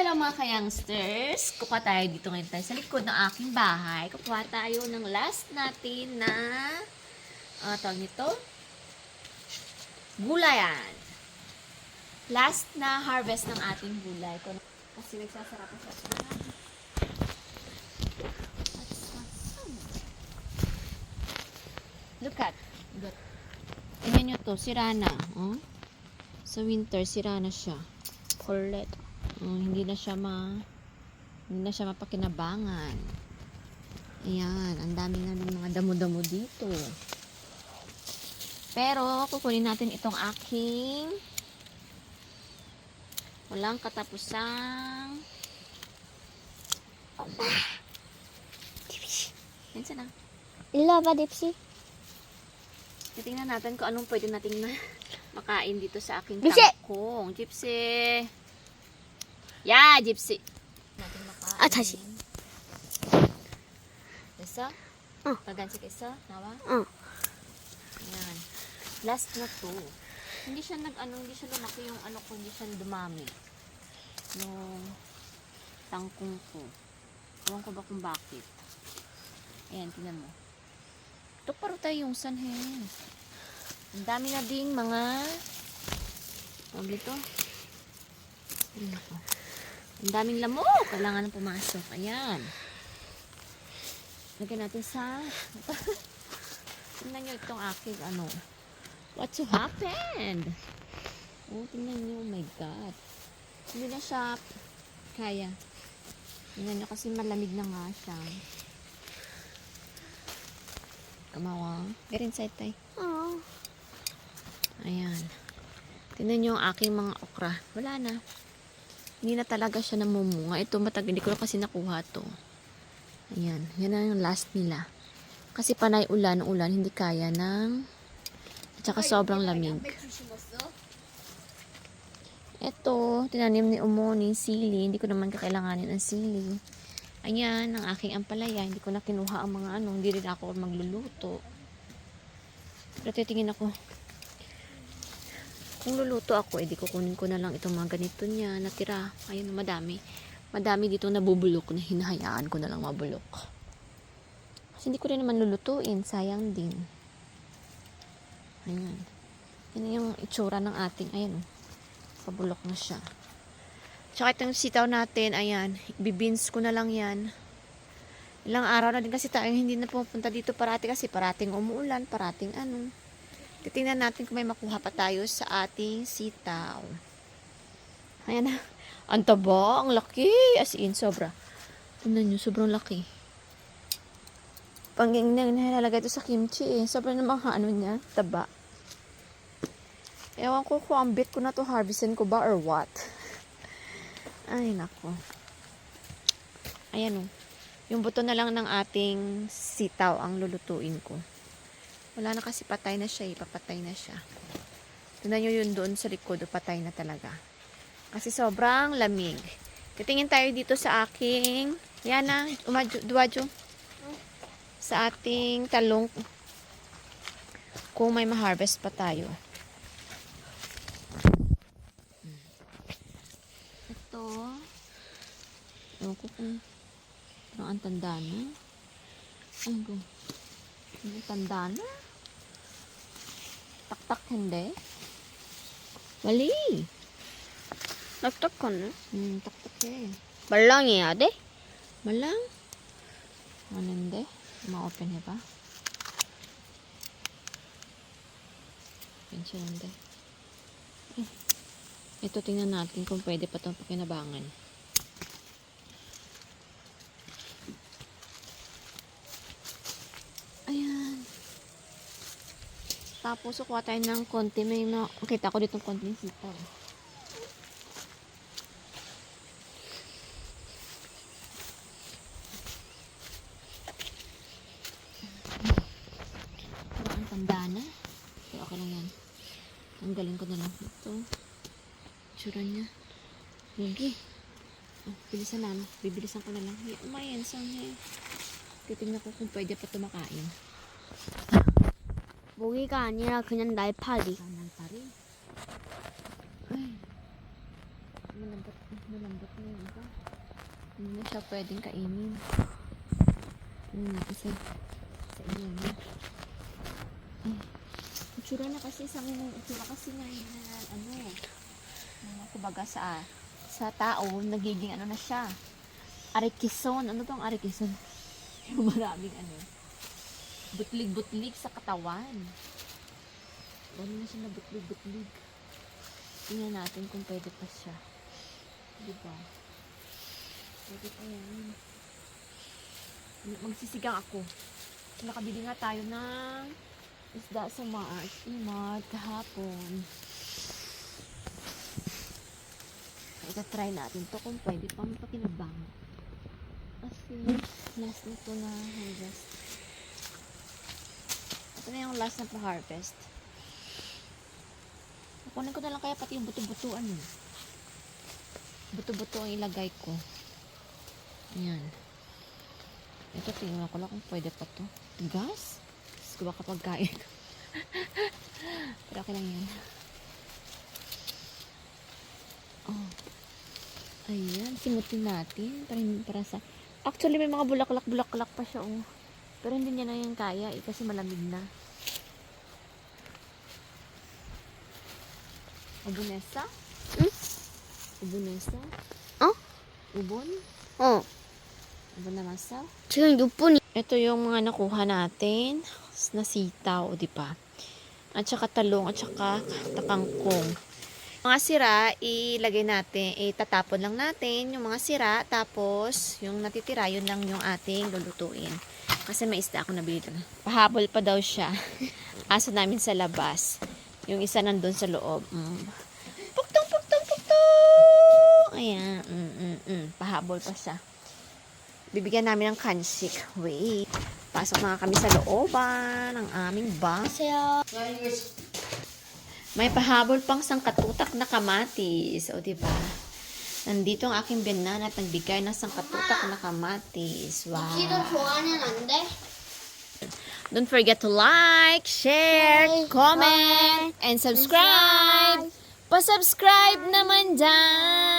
Hello mga ka-youngsters! Kukuha tayo dito ngayon tayo sa likod ng aking bahay. Kukuha tayo ng last natin na tawag nito? Gulayan. Last na harvest ng ating gulay. Kasi nagsasara pa siya. Look at. Good. Tingnan nyo to. Sira na. Oh? Sa winter, sira na siya. Kulit. Hindi na siya mapakinabangan. Ayan, ang dami na ng mga damo-damo dito. Pero kukunin natin itong aking walang katapusang Yan na. Ila ba, Dipsy? Titingnan natin kung anong pwede nating makain dito sa aking Gypsy! kangkong. Gypsy! Yeah, Gypsy! Natin makain. Ah, 다시. 됐어? 응. Paggansi ka isa? Nawa? 응. Ayan. Last na to. Hindi siya hindi siya lumaki yung hindi siya dumami. Yung tangkong ko. Ewan ko ba kung bakit. Ayan, tingnan mo. Ito paro tayo yung sanhen. Ang dami na ding mga tawag dito. Ayan ako. Ang daming lamok. Kailangan na pumasok. Ayan. Lagyan natin sa tingnan nyo itong aking what to happened? Oh, tingnan nyo. Oh my God. Hindi na siya kaya. Tingnan nyo kasi malamig na nga siya. Kamawa. Get inside, tay. Oh. Ayan. Tingnan nyo ang aking mga okra. Wala na. Hindi na talaga siya namumunga. Ito matagal. Hindi ko na kasi nakuha to. Ayan. Yan na yung last nila. Kasi panay ulan. Hindi kaya ng at saka sobrang lamig. Ito. Tinanim ni Umo ni sili. Hindi ko naman kakailanganin ang sili. Ayan. Ang aking ampalaya. Hindi ko na kinuha ang mga Hindi rin ako magluluto. Pero titingin ako. Kung luluto ako, edi kukunin ko na lang itong mga ganito niya, natira. Ayun, madami. Madami dito nabubulok na hinahayaan ko na lang mabulok. Kasi hindi ko rin naman lulutuin. Sayang din. Ayan. Yan yung itsura ng ating, ayan o. Pabulok na siya. Tsaka itong sitaw natin, ayan. Bibins ko na lang yan. Ilang araw na din kasi tayo hindi na pupunta dito parati kasi parating umuulan, parating Titingnan natin kung may makuha pa tayo sa ating sitaw. Ayan na. Ang taba, ang laki. As in, sobra. Tingnan nyo, sobrang laki. Nilalagay ito sa kimchi eh. Sobrang na mga niya, taba. Ewan ko kung ang bit ko na to harvestin ko ba or what. Ay, nako. Ayan o. Yung buto na lang ng ating sitaw ang lulutuin ko. Wala na kasi patay na siya eh. Papatay na siya. Tignan nyo yun doon sa likod. Patay na talaga. Kasi sobrang lamig. Titingin tayo dito sa aking yan na. Duwadyo. Sa ating talong. Kung may ma-harvest pa tayo. Ito. Ewan ko kung parang ang tanda na. Ang tanda na. Tak hindi. Mali. 딱딱하네. 딱딱해. 말랑해야 돼? 말랑? 아닌데? Ma-open 해봐. 괜찮은데. Ito tingnan natin kung pwede pa itong pakinabangan. Ayan. Tapos, kuha tayo ng konti. May makita ko dito konti ng sitaw. Parang ang tanda na. So, okay lang yan. Tanggalin ko na lang ito. Tsura niya. Lugi. Bilisan lang. Bibilisan ko na lang. Umayan. Saan titignan ko kung pwede pa ito makain. 모기가 아니라 그냥 날파리. Nalpari. Ay. Malambot na yung iba. Hindi na siya pwedeng kainin. Kasi sa inyo na. Itsura na kasi itsura kasi nga hindi na kumbaga sa tao, nagiging ano na siya. Arikison. Ano tong arikison? Yung maraming butlig-butlig sa katawan. Ano na siya na butlig-butlig. Tingnan natin kung pwede pa siya. Diba? Pwede pa yan. Magsisigang ako. Nakabili nga tayo ng isda sa Mart kahapon. Ita-try natin to kung pwede pang pakinabang. Kasi last na to na harvest. Ito na yung last na pa-harvest. Kunin ko na lang kaya pati yung buto-butuan eh. Buto-buto ang ilagay ko. Ayan. Ito, tingnan ko lang kung pwede pa to. Gas? Gusto ko ba kapag kain? Pero okay lang yan. Oh. Ayan, simutin natin. Para sa... Actually, may mga bulaklak-bulaklak pa siya. Oh. Pero hindi niya na yan kaya eh, kasi malamig na. Ubunesa? Ubunesa? Oh? Ubon? 어. Ubon na masa? 지금 6분이. Ito yung mga nakuha natin na sitaw, di ba? At saka talong, at saka takangkong. Mga sira, ilagay natin, itatapon lang natin yung mga sira, tapos yung natitira, yun lang yung ating lulutuin. Kasi may isda ako nabili doon. Pahabol pa daw siya. Aso namin sa labas. Yung isa nandun sa loob. Puktong, puktong, puktong! Ayan. Pahabol pa siya. Bibigyan namin ng kansik. Wait. Pasok na kami sa looban ng aming bus. May pahabol pang sangkatutak na kamatis. O, diba? Nandito ang aking biyanan at nagbigay ng sangkatutak na kamatis. Wow. 좋아하면 안 돼? Don't forget to like, share, comment, and subscribe. Pa-subscribe naman dyan.